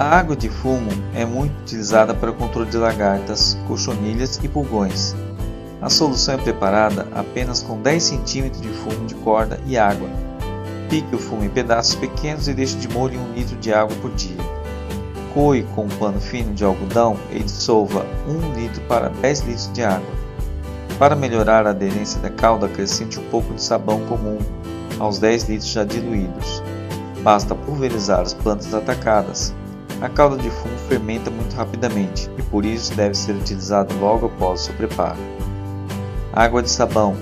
A água de fumo é muito utilizada para o controle de lagartas, cochonilhas e pulgões. A solução é preparada apenas com 10 cm de fumo de corda e água. Pique o fumo em pedaços pequenos e deixe de molho em 1 litro de água por dia. Coe com um pano fino de algodão e dissolva 1 litro para 10 litros de água. Para melhorar a aderência da calda, acrescente um pouco de sabão comum aos 10 litros já diluídos. Basta pulverizar as plantas atacadas. A calda de fumo fermenta muito rapidamente e por isso deve ser utilizada logo após o seu preparo. Água de sabão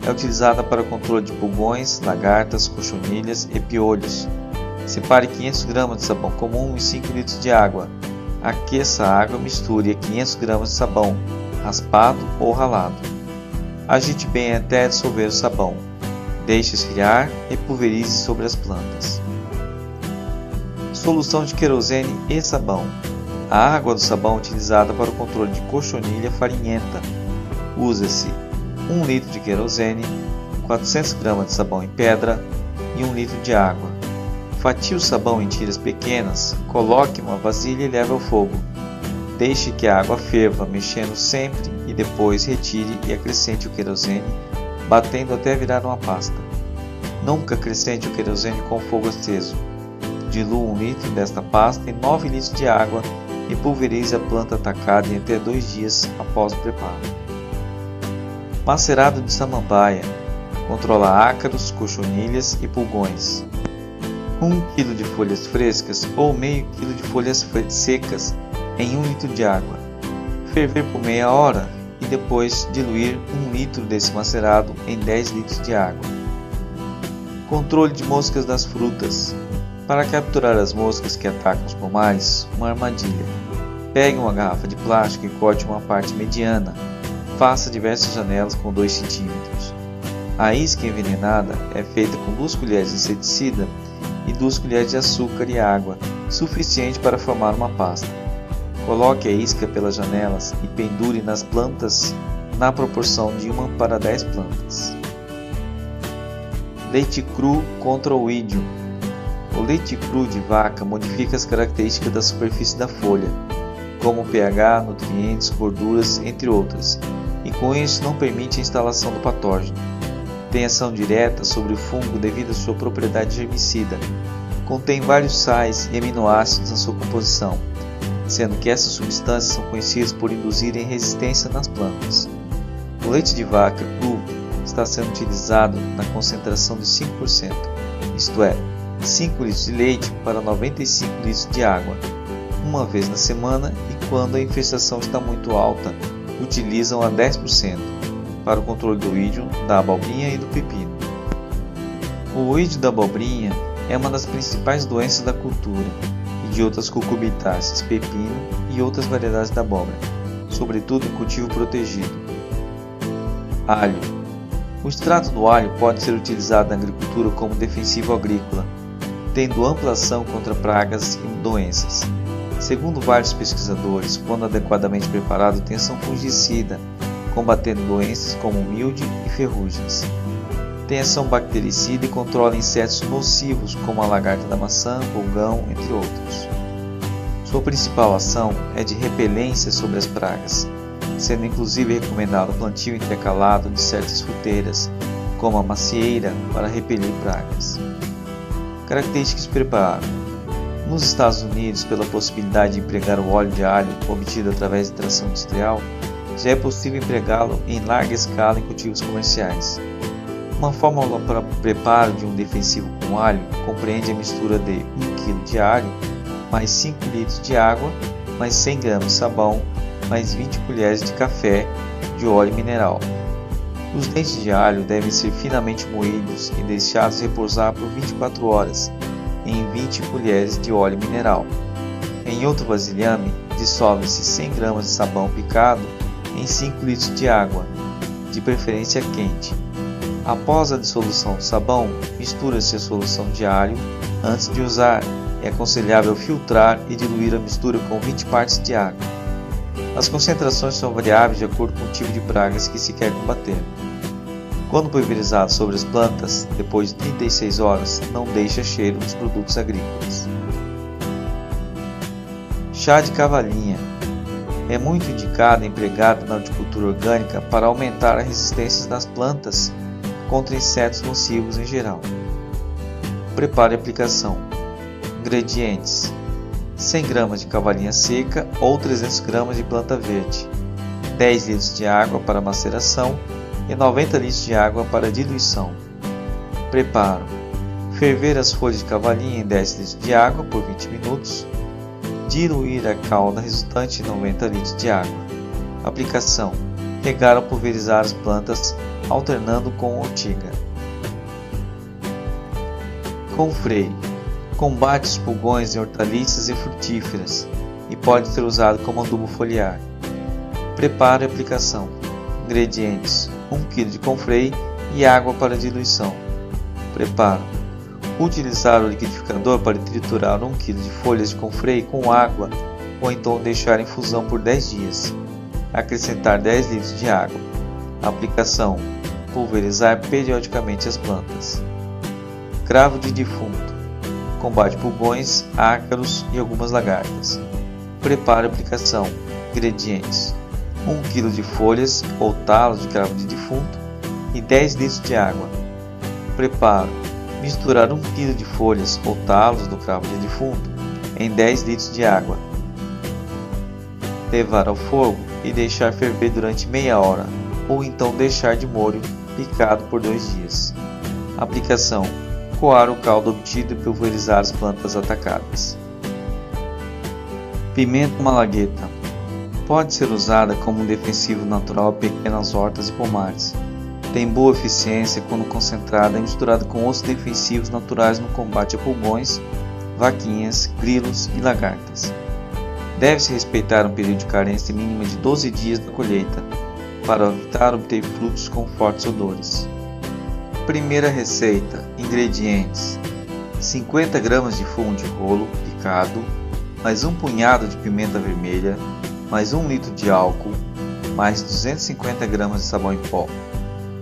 é utilizada para o controle de pulgões, lagartas, cochonilhas e piolhos. Separe 500 gramas de sabão comum e 5 litros de água. Aqueça a água e misture a 500 gramas de sabão, raspado ou ralado. Agite bem até dissolver o sabão. Deixe esfriar e pulverize sobre as plantas. Solução de querosene e sabão. A água do sabão é utilizada para o controle de cochonilha farinhenta. Usa-se 1 litro de querosene, 400 gramas de sabão em pedra e 1 litro de água. Fatie o sabão em tiras pequenas, coloque em uma vasilha e leve ao fogo. Deixe que a água ferva, mexendo sempre e depois retire e acrescente o querosene, batendo até virar uma pasta. Nunca acrescente o querosene com fogo aceso. Dilua 1 litro desta pasta em 9 litros de água e pulverize a planta atacada em até 2 dias após o preparo. Macerado de samambaia. Controla ácaros, cochonilhas e pulgões. 1 kg de folhas frescas ou meio quilo de folhas secas em 1 litro de água. Ferver por meia hora e depois diluir 1 litro desse macerado em 10 litros de água. Controle de moscas das frutas. Para capturar as moscas que atacam os pomares, uma armadilha. Pegue uma garrafa de plástico e corte uma parte mediana. Faça diversas janelas com 2 cm. A isca envenenada é feita com 2 colheres de inseticida e 2 colheres de açúcar e água, suficiente para formar uma pasta. Coloque a isca pelas janelas e pendure nas plantas na proporção de 1 para 10 plantas. Leite cru contra o ídio. O leite cru de vaca modifica as características da superfície da folha, como pH, nutrientes, gorduras, entre outras, e com isso não permite a instalação do patógeno. Tem ação direta sobre o fungo devido à sua propriedade germicida. Contém vários sais e aminoácidos na sua composição, sendo que essas substâncias são conhecidas por induzirem resistência nas plantas. O leite de vaca cru está sendo utilizado na concentração de 5%, isto é, 5 litros de leite para 95 litros de água, uma vez na semana, e quando a infestação está muito alta, utilizam a 10% para o controle do ídio, da abobrinha e do pepino. O ídio da abobrinha é uma das principais doenças da cultura e de outras cucurbitáceas, pepino e outras variedades da abóbora, sobretudo em cultivo protegido. Alho. O extrato do alho pode ser utilizado na agricultura como defensivo agrícola, tendo ampla ação contra pragas e doenças. Segundo vários pesquisadores, quando adequadamente preparado, tem ação fungicida, combatendo doenças como milho e ferrugens. Tem ação bactericida e controla insetos nocivos como a lagarta da maçã, pulgão, entre outros. Sua principal ação é de repelência sobre as pragas, sendo inclusive recomendado o plantio intercalado de certas fruteiras, como a macieira, para repelir pragas. Características de preparo. Nos Estados Unidos, pela possibilidade de empregar o óleo de alho obtido através de extração industrial, já é possível empregá-lo em larga escala em cultivos comerciais. Uma fórmula para o preparo de um defensivo com alho compreende a mistura de 1 kg de alho, mais 5 litros de água, mais 100 gramas de sabão, mais 20 colheres de café de óleo mineral. Os dentes de alho devem ser finamente moídos e deixados repousar por 24 horas em 20 colheres de óleo mineral. Em outro vasilhame, dissolve-se 100 gramas de sabão picado em 5 litros de água, de preferência quente. Após a dissolução do sabão, mistura-se a solução de alho. Antes de usar, é aconselhável filtrar e diluir a mistura com 20 partes de água. As concentrações são variáveis de acordo com o tipo de pragas que se quer combater. Quando pulverizado sobre as plantas, depois de 36 horas, não deixa cheiro nos produtos agrícolas. Chá de cavalinha. É muito indicado e empregado na horticultura orgânica para aumentar a resistência das plantas contra insetos nocivos em geral. Preparo e aplicação. Ingredientes: 100 gramas de cavalinha seca ou 300 gramas de planta verde, 10 litros de água para maceração e 90 litros de água para diluição. Preparo: ferver as folhas de cavalinha em 10 litros de água por 20 minutos, diluir a calda resultante em 90 litros de água. Aplicação: regar ou pulverizar as plantas alternando com ortiga. Confrei: combate os pulgões em hortaliças e frutíferas e pode ser usado como adubo foliar. Preparo e aplicação. Ingredientes: 1 kg de confrei e água para diluição. Preparo: utilizar o liquidificador para triturar 1 kg de folhas de confrei com água ou então deixar em infusão por 10 dias. Acrescentar 10 litros de água. Aplicação: pulverizar periodicamente as plantas. Cravo de defunto: combate pulgões, ácaros e algumas lagartas. Preparo e aplicação. Ingredientes: 1 kg de folhas ou talos de cravo de defunto e 10 litros de água. Preparo: misturar 1 kg de folhas ou talos do cravo de defunto em 10 litros de água. Levar ao fogo e deixar ferver durante meia hora, ou então deixar de molho picado por 2 dias. Aplicação: coar o caldo obtido e pulverizar as plantas atacadas. Pimenta malagueta. Pode ser usada como um defensivo natural a pequenas hortas e pomares. Tem boa eficiência quando concentrada e misturada com outros defensivos naturais no combate a pulgões, vaquinhas, grilos e lagartas. Deve-se respeitar um período de carência mínima de 12 dias da colheita, para evitar obter frutos com fortes odores. Primeira receita. Ingredientes: 50 gramas de fumo de rolo picado, mais um punhado de pimenta vermelha, mais 1 litro de álcool, mais 250 gramas de sabão em pó.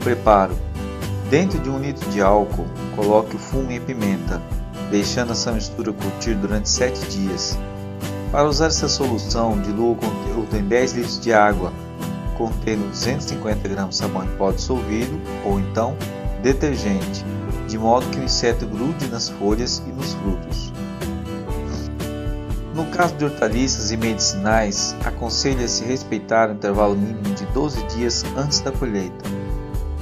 Preparo: dentro de 1 litro de álcool, coloque o fumo e a pimenta, deixando essa mistura curtir durante 7 dias. Para usar essa solução, dilua o conteúdo em 10 litros de água, contendo 250 gramas de sabão em pó dissolvido ou então detergente, de modo que o inseto grude nas folhas e nos frutos. No caso de hortaliças e medicinais, aconselha-se respeitar o intervalo mínimo de 12 dias antes da colheita.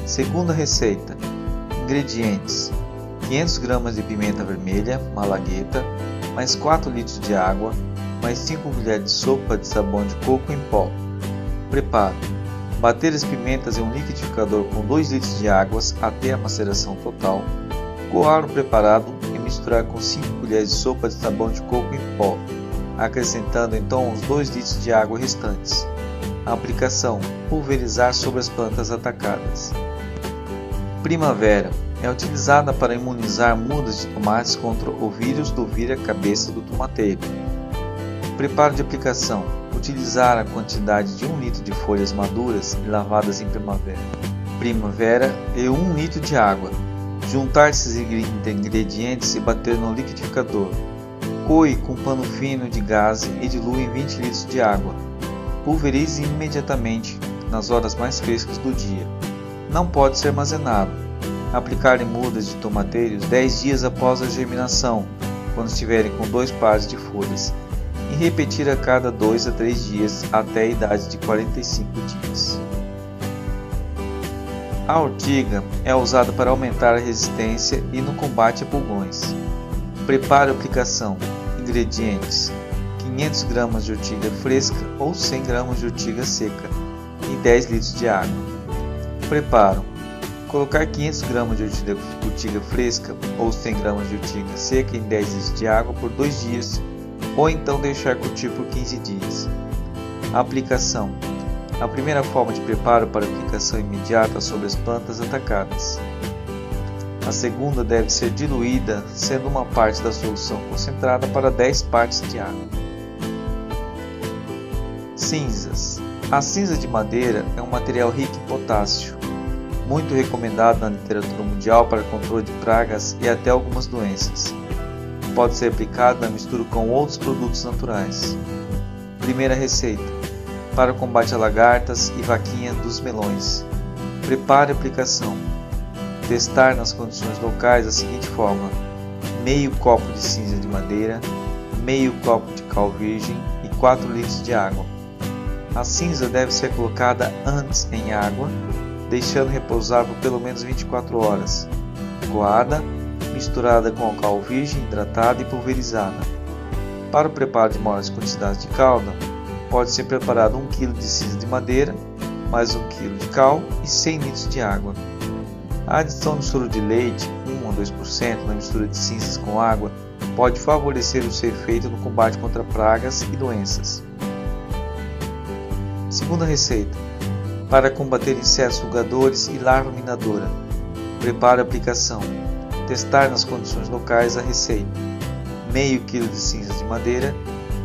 Segunda receita. Ingredientes: 500 gramas de pimenta vermelha, malagueta, mais 4 litros de água, mais 5 colheres de sopa de sabão de coco em pó. Preparo: bater as pimentas em um liquidificador com 2 litros de água até a maceração total, coar o preparado e misturar com 5 colheres de sopa de sabão de coco em pó, acrescentando então os 2 litros de água restantes. A aplicação: pulverizar sobre as plantas atacadas. Primavera. É utilizada para imunizar mudas de tomates contra o vírus do vira-cabeça do tomateiro. Preparo de aplicação: utilizar a quantidade de 1 litro de folhas maduras e lavadas em primavera e 1 litro de água. Juntar esses ingredientes e bater no liquidificador. Coe com pano fino de gaze e dilua em 20 litros de água. Pulverize imediatamente nas horas mais frescas do dia. Não pode ser armazenado. Aplicar em mudas de tomateiros 10 dias após a germinação, quando estiverem com 2 pares de folhas, e repetir a cada 2 a 3 dias até a idade de 45 dias. A ortiga é usada para aumentar a resistência e no combate a pulgões. Preparo e aplicação. Ingredientes: 500 gramas de ortiga fresca ou 100 gramas de ortiga seca e 10 litros de água. Preparo: colocar 500 gramas de ortiga fresca ou 100 gramas de ortiga seca em 10 litros de água por 2 dias ou então deixar curtir por 15 dias. Aplicação: a primeira forma de preparo para aplicação imediata sobre as plantas atacadas. A segunda deve ser diluída, sendo uma parte da solução concentrada para 10 partes de água. Cinzas. A cinza de madeira é um material rico em potássio, muito recomendado na literatura mundial para controle de pragas e até algumas doenças. pode ser aplicado na mistura com outros produtos naturais. Primeira receita: para o combate a lagartas e vaquinha dos melões. Prepare a aplicação. Testar nas condições locais da seguinte forma: meio copo de cinza de madeira, meio copo de cal virgem e 4 litros de água. A cinza deve ser colocada antes em água, deixando repousar por pelo menos 24 horas. Coada, misturada com a cal virgem hidratada e pulverizada. Para o preparo de maiores quantidades de calda, pode ser preparado 1 kg de cinza de madeira, mais 1 kg de cal e 100 litros de água. A adição de soro de leite, 1 a 2% na mistura de cinzas com água, pode favorecer o seu efeito no combate contra pragas e doenças. Segunda receita: para combater insetos sugadores e larva minadora. Prepare a aplicação. Testar nas condições locais a receita: meio kg de cinzas de madeira,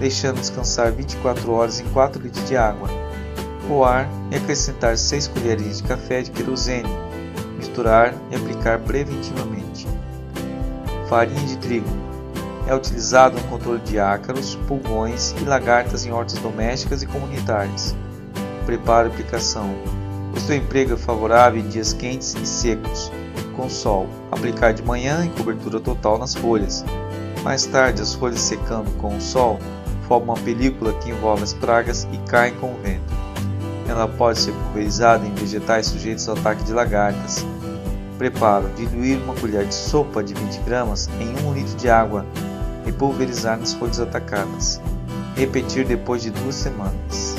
deixando descansar 24 horas em 4 litros de água. Coar e acrescentar 6 colherinhas de café de querosene. Misturar e aplicar preventivamente. Farinha de trigo. É utilizado no controle de ácaros, pulgões e lagartas em hortas domésticas e comunitárias. Prepare a aplicação. O seu emprego é favorável em dias quentes e secos, com sol. Aplicar de manhã em cobertura total nas folhas. Mais tarde, as folhas secando com o sol formam uma película que envolve as pragas e caem com o vento. Ela pode ser pulverizada em vegetais sujeitos ao ataque de lagartas. Preparo: diluir uma colher de sopa de 20 gramas em 1 litro de água e pulverizar nas folhas atacadas. Repetir depois de 2 semanas.